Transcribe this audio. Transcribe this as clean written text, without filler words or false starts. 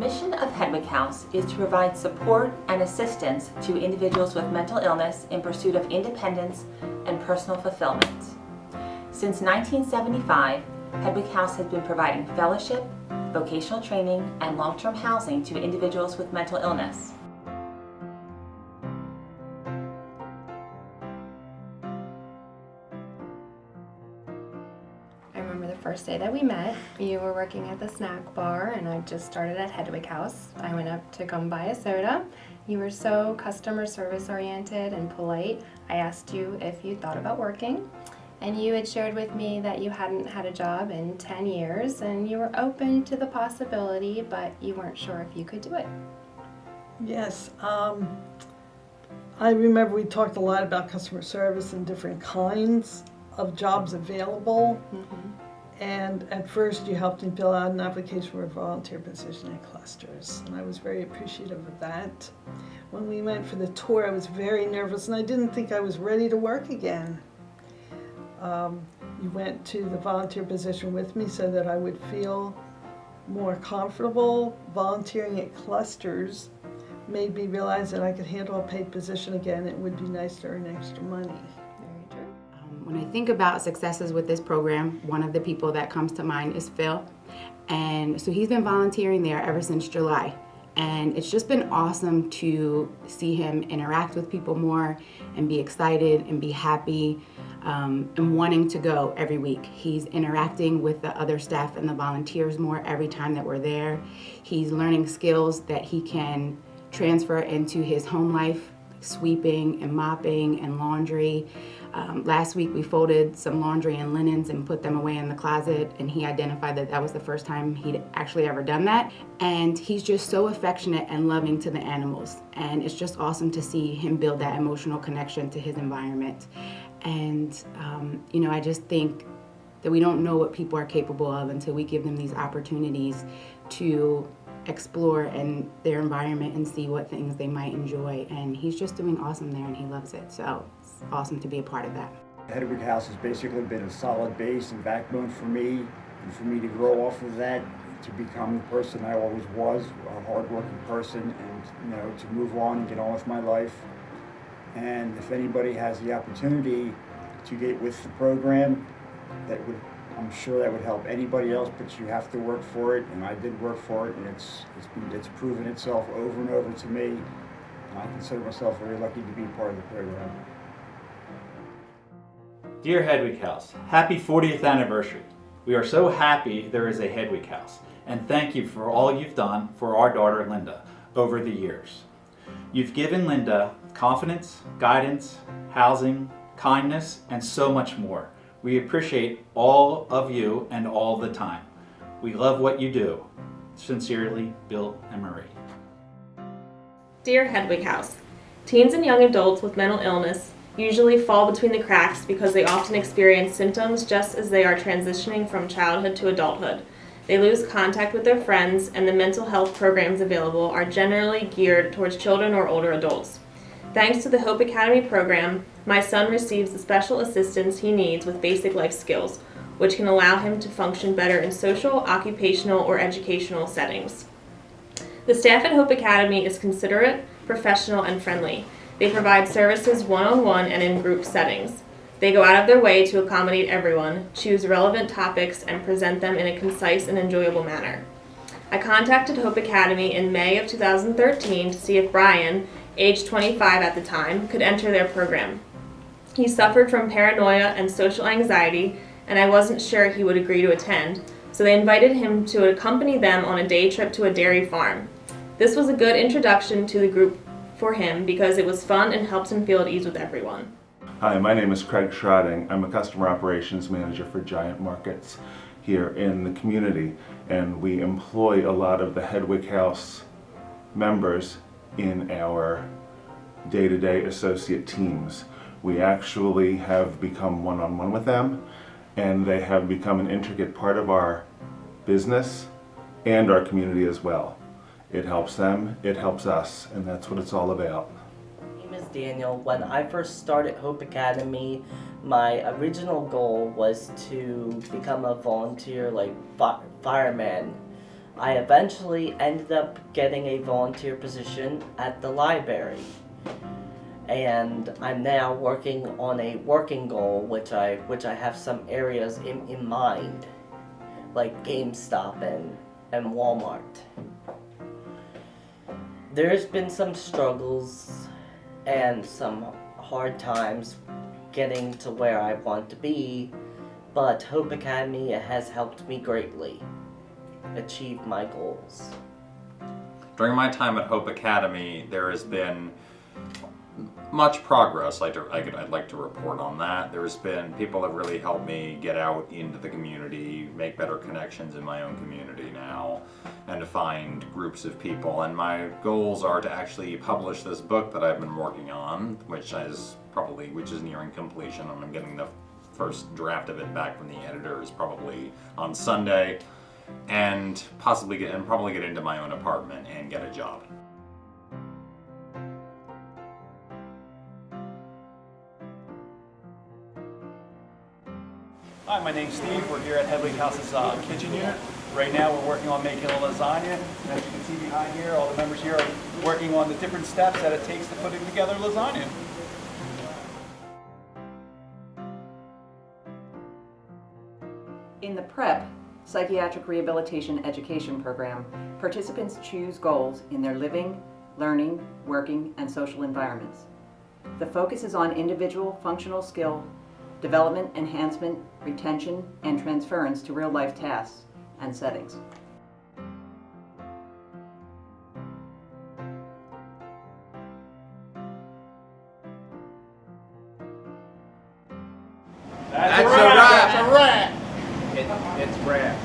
mission of Hedwig House is to provide support and assistance to individuals with mental illness in pursuit of independence and personal fulfillment. Since 1975, Hedwig House has been providing fellowship, vocational training, and long-term housing to individuals with mental illness. I remember the first day that we met, you were working at the snack bar and I just started at Hedwig House. I went up to come buy a soda. You were so customer service oriented and polite. I asked you if you thought about working, and you had shared with me that you hadn't had a job in 10 years and you were open to the possibility, but you weren't sure if you could do it. Yes, I remember we talked a lot about customer service and different kinds of jobs available. And at first you helped me fill out an application for a volunteer position at Clusters, and I was very appreciative of that. When we went for the tour, I was very nervous and I didn't think I was ready to work again. You went to the volunteer position with me so that I would feel more comfortable. Volunteering at Clusters made me realize that I could handle a paid position again. It would be nice to earn extra money. When I think about successes with this program, one of the people that comes to mind is Phil. And so he's been volunteering there ever since July. And it's just been awesome to see him interact with people more and be excited and be happy and wanting to go every week. He's interacting with the other staff and the volunteers more every time that we're there. He's learning skills that he can transfer into his home life, like sweeping and mopping and laundry. Last week we folded some laundry and linens and put them away in the closet, and he identified that that was the first time he'd actually ever done that. And he's just so affectionate and loving to the animals, and it's just awesome to see him build that emotional connection to his environment. And I just think that we don't know what people are capable of until we give them these opportunities to explore in their environment and see what things they might enjoy. And he's just doing awesome there and he loves it. So it's awesome to be a part of that. Hedwig House has basically been a solid base and backbone for me, and for me to grow off of that, to become the person I always was, a hardworking person, and to move on and get on with my life. And if anybody has the opportunity to get with the program, I'm sure that would help anybody else, but you have to work for it, and I did work for it, and it's proven itself over and over to me. And I consider myself very lucky to be part of the program. Dear Hedwig House, happy 40th anniversary. We are so happy there is a Hedwig House, and thank you for all you've done for our daughter Linda over the years. You've given Linda confidence, guidance, housing, kindness, and so much more. We appreciate all of you and all the time. We love what you do. Sincerely, Bill and Marie. Dear Hedwig House, teens and young adults with mental illness usually fall between the cracks because they often experience symptoms just as they are transitioning from childhood to adulthood. They lose contact with their friends, and the mental health programs available are generally geared towards children or older adults. Thanks to the Hope Academy program, my son receives the special assistance he needs with basic life skills, which can allow him to function better in social, occupational, or educational settings. The staff at Hope Academy is considerate, professional, and friendly. They provide services one-on-one and in group settings. They go out of their way to accommodate everyone, choose relevant topics, and present them in a concise and enjoyable manner. I contacted Hope Academy in May of 2013 to see if Brian, age 25 at the time, could enter their program. He suffered from paranoia and social anxiety, and I wasn't sure he would agree to attend, so they invited him to accompany them on a day trip to a dairy farm. This was a good introduction to the group for him because it was fun and helped him feel at ease with everyone. Hi, my name is Craig Schrodding. I'm a customer operations manager for Giant Markets here in the community, and we employ a lot of the Hedwig House members in our day-to-day associate teams. We actually have become one-on-one with them, and they have become an intricate part of our business and our community as well. It helps them, it helps us, and that's what it's all about. My name is Daniel. When I first started Hope Academy, my original goal was to become a volunteer, like fireman. I eventually ended up getting a volunteer position at the library. And I'm now working on a working goal, which I have some areas in mind, like GameStop and Walmart. There's been some struggles and some hard times getting to where I want to be, but Hope Academy has helped me greatly achieve my goals. During my time at Hope Academy, there has been much progress. I'd like to report on that. There's been people have really helped me get out into the community, make better connections in my own community now, and to find groups of people. And my goals are to actually publish this book that I've been working on, which is nearing completion. I'm getting the first draft of it back from the editors probably on Sunday, and probably get into my own apartment and get a job. Hi, my name's Steve. We're here at Hedwig House's kitchen unit. Right now we're working on making a lasagna. And as you can see behind here, all the members here are working on the different steps that it takes to putting together lasagna. In the PrEP, Psychiatric Rehabilitation Education Program, participants choose goals in their living, learning, working, and social environments. The focus is on individual functional skill development, enhancement, retention, and transference to real-life tasks and settings. That's a wrap! It's rap.